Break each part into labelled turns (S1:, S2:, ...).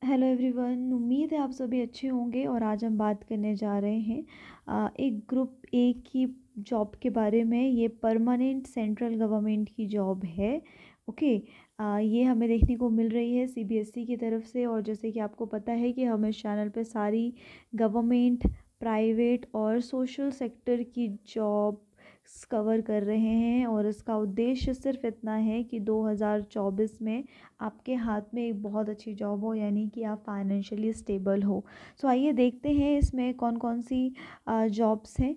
S1: Hello everyone, उम्मीद है आप सभी अच्छे होंगे। और आज हम बात करने जा रहे हैं एक ग्रुप ए की जॉब के बारे में। ये परमानेंट सेंट्रल गवर्नमेंट की जॉब है। ओके। ये हमें देखने को मिल रही है सीबीएसई की तरफ से। और जैसे कि आपको पता है कि हम इस चैनल पे सारी गवर्नमेंट, प्राइवेट और सोशल सेक्टर की जॉब कवर कर रहे हैं। और इसका उद्देश्य सिर्फ इतना है कि 2024 में आपके हाथ में एक बहुत अच्छी जॉब हो, यानी कि आप फाइनेंशियली स्टेबल हो। सो आइए देखते हैं इसमें कौन कौन सी जॉब्स हैं।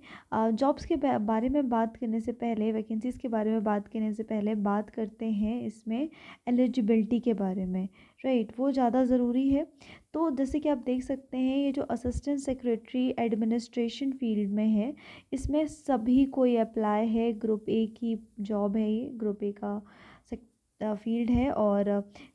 S1: जॉब्स के बारे में बात करने से पहले, वैकेंसीज़ के बारे में बात करने से पहले बात करते हैं इसमें एलिजिबिलिटी के बारे में। राइट, वो ज़्यादा ज़रूरी है। तो जैसे कि आप देख सकते हैं, ये जो असिस्टेंट सेक्रेटरी एडमिनिस्ट्रेशन फील्ड में है, इसमें सभी कोई अप्लाई है। ग्रुप ए की जॉब है, ये ग्रुप ए का फील्ड है। और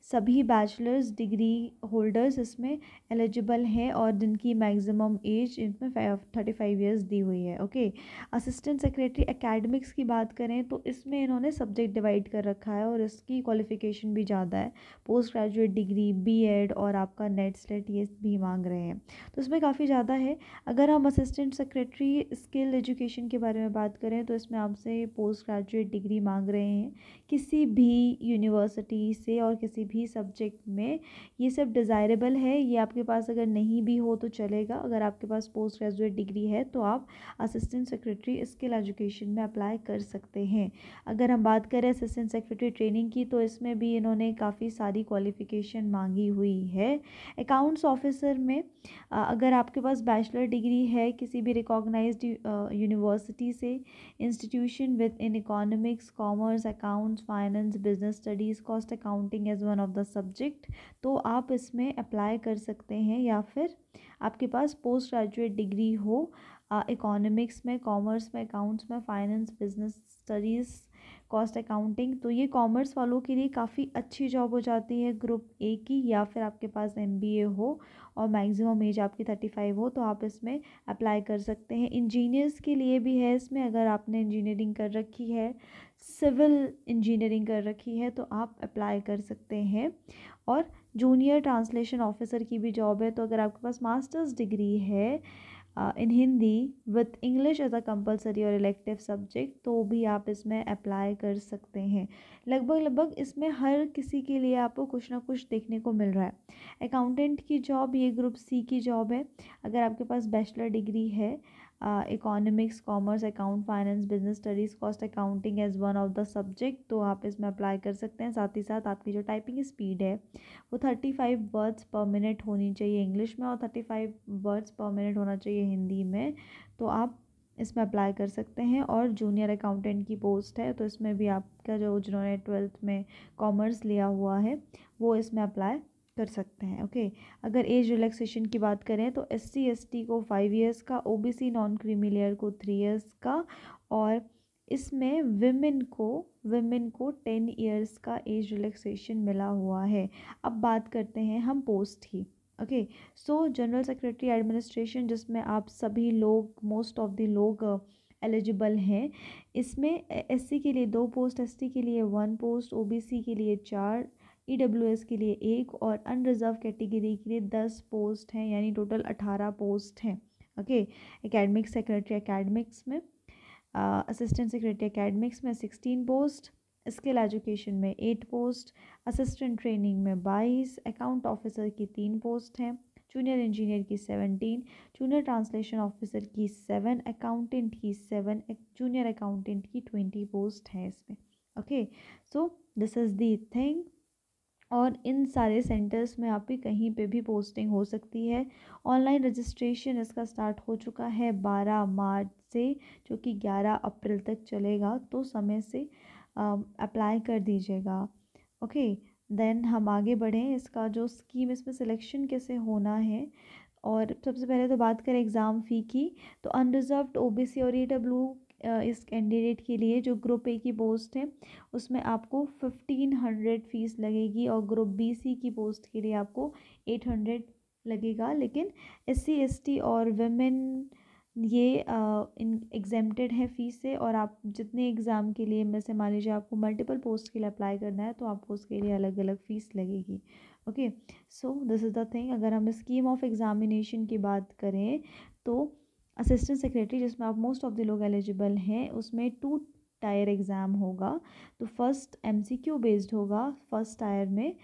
S1: सभी बैचलर्स डिग्री होल्डर्स इसमें एलिजिबल हैं और जिनकी मैक्सिमम एज इसमें 35 ईयर्स दी हुई है। ओके। असिस्टेंट सेक्रेटरी एकेडमिक्स की बात करें तो इसमें इन्होंने सब्जेक्ट डिवाइड कर रखा है और इसकी क्वालिफ़िकेशन भी ज़्यादा है। पोस्ट ग्रेजुएट डिग्री, बीएड और आपका नेट स्लेट ये भी मांग रहे हैं, तो इसमें काफ़ी ज़्यादा है। अगर हम असिस्टेंट सेक्रेटरी स्किल एजुकेशन के बारे में बात करें तो इसमें आपसे पोस्ट ग्रेजुएट डिग्री मांग रहे हैं किसी भी यूनिवर्सिटी से और किसी भी सब्जेक्ट में। ये सब डिज़ायरेबल है। ये आपके पास अगर नहीं भी हो तो चलेगा। अगर आपके पास पोस्ट ग्रेजुएट डिग्री है तो आप असिस्टेंट सेक्रेटरी स्किल एजुकेशन में अप्लाई कर सकते हैं। अगर हम बात करें असिस्टेंट सेक्रेटरी ट्रेनिंग की तो इसमें भी इन्होंने काफ़ी सारी क्वालिफ़िकेशन मांगी हुई है। अकाउंट्स ऑफिसर में अगर आपके पास बैचलर डिग्री है किसी भी रिकॉग्नाइज्ड यूनिवर्सिटी से, institution with in economics, commerce, accounts, finance, business studies, cost accounting as one of the subject, तो आप इसमें अप्लाई कर सकते हैं। या फिर आपके पास पोस्ट ग्रेजुएट डिग्री हो इकोनॉमिक्स में, कॉमर्स में, अकाउंट्स में, finance, business studies, cost accounting, तो ये कॉमर्स वालों के लिए काफ़ी अच्छी जॉब हो जाती है ग्रुप ए की। या फिर आपके पास एमबीए हो और मैक्सिमम एज आपकी 35 हो तो आप इसमें अप्लाई कर सकते हैं। इंजीनियर्स के लिए भी है इसमें। अगर आपने इंजीनियरिंग कर रखी है, सिविल इंजीनियरिंग कर रखी है, तो आप अप्लाई कर सकते हैं। और जूनियर ट्रांसलेशन ऑफिसर की भी जॉब है। तो अगर आपके पास मास्टर्स डिग्री है in Hindi with English as a compulsory और इलेक्टिव सब्जेक्ट, तो भी आप इसमें अप्लाई कर सकते हैं। लगभग लगभग इसमें हर किसी के लिए आपको कुछ ना कुछ देखने को मिल रहा है। अकाउंटेंट की जॉब, ये ग्रुप सी की जॉब है। अगर आपके पास बैचलर डिग्री है economics, commerce, account, finance, business studies, cost accounting as one of the subject, तो आप इसमें अप्लाई कर सकते हैं। साथ ही साथ आपकी जो टाइपिंग स्पीड है वो 35 वर्ड्स पर मिनट होनी चाहिए इंग्लिश में और 35 वर्ड्स पर मिनट होना चाहिए हिंदी में, तो आप इसमें अप्लाई कर सकते हैं। और जूनियर अकाउंटेंट की पोस्ट है, तो इसमें भी आपका जो जिन्होंने 12th में कॉमर्स लिया हुआ है वो इसमें अप्लाई कर सकते हैं। ओके। अगर एज रिलैक्सेशन की बात करें तो एससी एसटी को 5 इयर्स का, ओबीसी नॉन क्रीमी लेयर को 3 इयर्स का, और इसमें विमेन को 10 इयर्स का एज रिलैक्सेशन मिला हुआ है। अब बात करते हैं हम पोस्ट की। ओके। सो जनरल सेक्रेटरी एडमिनिस्ट्रेशन, जिसमें आप सभी लोग, मोस्ट ऑफ द लोग एलिजिबल हैं। इसमें एससी के लिए 2 पोस्ट, एसटी के लिए 1 पोस्ट, ओबीसी के लिए 4, ईडब्ल्यूएस के लिए 1 और अनरिजर्व कैटेगरी के लिए 10 पोस्ट हैं, यानी टोटल 18 पोस्ट हैं। ओके। एकेडमिक सेक्रेटरी एकेडमिक्स में, असिस्टेंट सेक्रेटरी एकेडमिक्स में 16 पोस्ट, स्किल एजुकेशन में 8 पोस्ट, असिस्टेंट ट्रेनिंग में 22, अकाउंट ऑफिसर की 3 पोस्ट हैं, जूनियर इंजीनियर की 17, जूनियर ट्रांसलेशन ऑफिसर की 7, अकाउंटेंट की 7, जूनियर अकाउंटेंट की 20 पोस्ट हैं इसमें। Okay. So this is the thing. और इन सारे सेंटर्स में आपकी कहीं पे भी पोस्टिंग हो सकती है। ऑनलाइन रजिस्ट्रेशन इसका स्टार्ट हो चुका है 12 मार्च से, जो कि 11 अप्रैल तक चलेगा, तो समय से अप्लाई कर दीजिएगा। ओके। देन हम आगे बढ़ें। इसका जो स्कीम, इसमें सिलेक्शन कैसे होना है, और सबसे पहले तो बात करें एग्ज़ाम फ़ी की, तो अनरिजर्व्ड ओबीसी और ईडब्ल्यू इस कैंडिडेट के लिए जो ग्रुप ए की पोस्ट है उसमें आपको 1500 फ़ीस लगेगी, और ग्रुप बी सी की पोस्ट के लिए आपको 800 लगेगा। लेकिन एससी एसटी और वेमेन ये इन एग्जेम्प्टेड है फ़ीस से। और आप जितने एग्ज़ाम के लिए, में से मान लीजिए आपको मल्टीपल पोस्ट के लिए अप्लाई करना है तो आपको उसके लिए अलग अलग फ़ीस लगेगी। Okay, so this is the thing. अगर हम स्कीम ऑफ एग्जामिनेशन की बात करें तो असिस्टेंट सेक्रेटरी, जिसमें आप मोस्ट ऑफ द लोग एलिजिबल हैं, उसमें 2 टायर एग्ज़ाम होगा। तो फर्स्ट एमसीक्यू बेस्ड होगा फर्स्ट टायर में,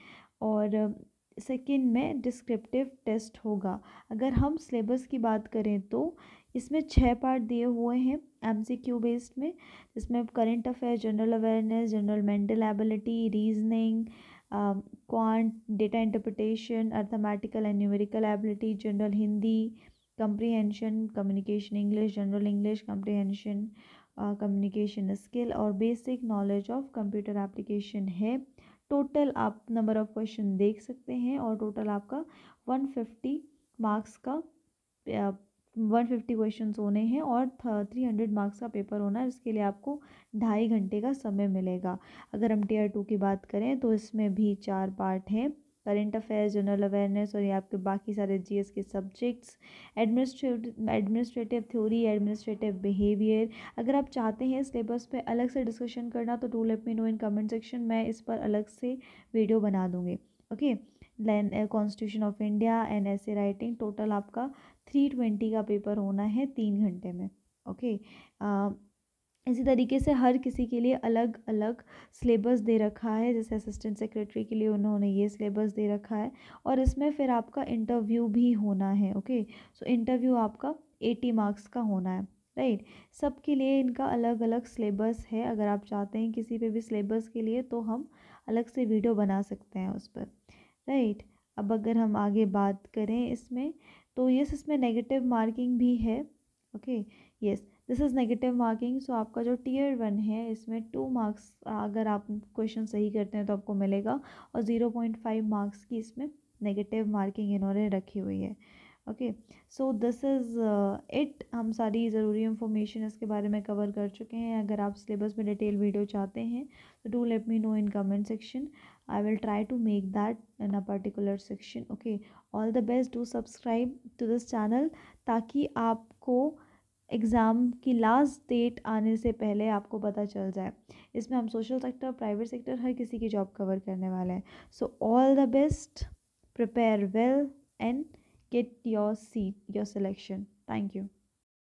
S1: और सेकंड में डिस्क्रिप्टिव टेस्ट होगा। अगर हम सिलेबस की बात करें तो इसमें 6 पार्ट दिए हुए हैं एमसीक्यू बेस्ड में, जिसमें current affair, general awareness, general mental ability, reasoning, quant, data interpretation, arithmetical and numerical ability, general Hindi, comprehension, communication English, general English comprehension, communication skill और basic knowledge of computer application है। Total आप number of question देख सकते हैं, और total आपका 150 marks का 150 question होने हैं, और 300 मार्क्स का पेपर होना है, जिसके लिए आपको 2.5 घंटे का समय मिलेगा। अगर हम टीयर 2 की बात करें तो इसमें भी 4 पार्ट हैं, करेंट अफेयर्स, जनरल अवेयरनेस, और ये आपके बाकी सारे जीएस के subjects, administrative theory, administrative behaviour. अगर आप चाहते हैं सिलेबस पे अलग से डिस्कशन करना तो do let me know in comment section, मैं इस पर अलग से वीडियो बना दूँगी। Okay, constitution of India and ऐसे राइटिंग, टोटल आपका 320 का पेपर होना है 3 घंटे में। ओके, इसी तरीके से हर किसी के लिए अलग अलग सिलेबस दे रखा है। जैसे असिस्टेंट सेक्रेटरी के लिए उन्होंने ये सिलेबस दे रखा है, और इसमें फिर आपका इंटरव्यू भी होना है। ओके, सो इंटरव्यू आपका 80 मार्क्स का होना है, राइट। सबके लिए इनका अलग अलग सिलेबस है। अगर आप चाहते हैं किसी पे भी सिलेबस के लिए तो हम अलग से वीडियो बना सकते हैं उस पर, राइट। अब अगर हम आगे बात करें इसमें, तो यस, इसमें नेगेटिव मार्किंग भी है। Okay, yes, this is negative marking. So आपका जो टीयर 1 है इसमें 2 मार्क्स अगर आप क्वेश्चन सही करते हैं तो आपको मिलेगा, और 0.5 मार्क्स की इसमें नेगेटिव मार्किंग इन्होंने रखी हुई है। Okay, so this is it. हम सारी ज़रूरी इंफॉर्मेशन इसके बारे में कवर कर चुके हैं। अगर आप सिलेबस में डिटेल वीडियो चाहते हैं तो do let me know in comment section, I will try to make that in a particular section. Okay, all the best, do subscribe to this channel ताकि आपको एग्ज़ाम की लास्ट डेट आने से पहले आपको पता चल जाए। इसमें हम सोशल सेक्टर, प्राइवेट सेक्टर, हर किसी की जॉब कवर करने वाले हैं। So all the best, prepare well and get your seat, your selection. Thank you.